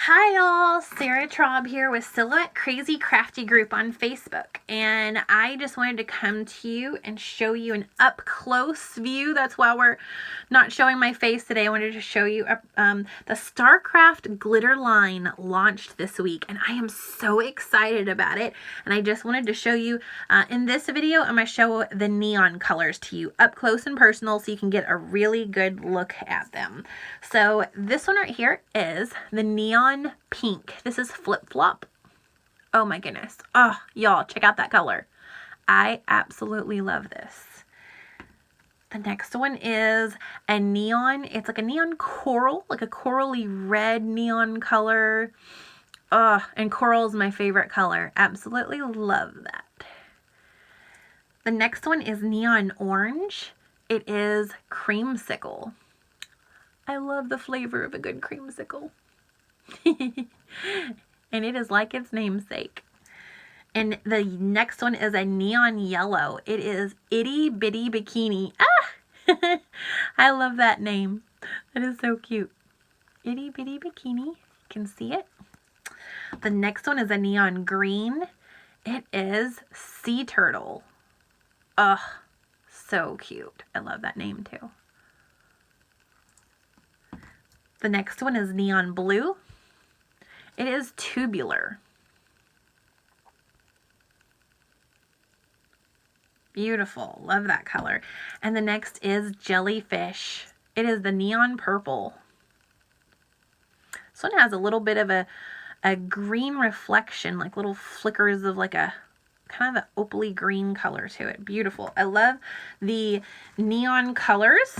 Hi all, Sarah Traub here with Silhouette Crazy Crafty Group on Facebook, and I just wanted to come to you and show you an up close view. That's why we're not showing my face today. I wanted to show you the StarCraft glitter line launched this week, and I am so excited about it. And I just wanted to show you in this video, I'm going to show the neon colors to you up close and personal so you can get a really good look at them. So this one right here is the neon pink. This is Flip Flop. Oh my goodness. Oh, y'all, check out that color. I absolutely love this. The next one is a neon. It's like a neon coral, like a corally red neon color. Oh, and coral is my favorite color. Absolutely love that. The next one is neon orange. It is creamsicle. I love the flavor of a good creamsicle. And it is like its namesake. And the next one is a neon yellow. It is Itty Bitty Bikini. Ah! I love that name. That is so cute. Itty Bitty Bikini. You can see it. The next one is a neon green. It is Sea Turtle. Ugh, so cute. I love that name too. The next one is neon blue. It is Tubular. Beautiful. Love that color. And the next is Jellyfish. It is the neon purple. This one has a little bit of a green reflection, like little flickers of like a kind of an opally green color to it. Beautiful. I love the neon colors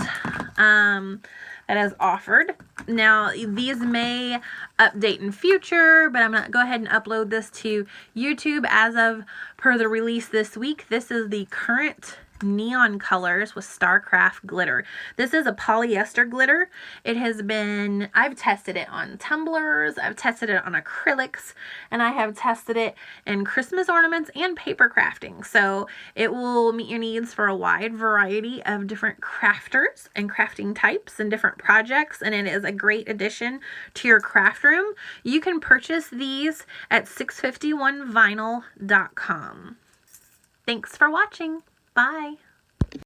that is offered. Now, these may update in future, but I'm going to go ahead and upload this to YouTube as of per the release this week. This is the current neon colors with StarCraft glitter. This is a polyester glitter. It has been, I've tested it on tumblers, I've tested it on acrylics, and I have tested it in Christmas ornaments and paper crafting. So it will meet your needs for a wide variety of different crafters and crafting types and different projects, and it is a great addition to your craft room. You can purchase these at 651vinyl.com. Thanks for watching. Bye.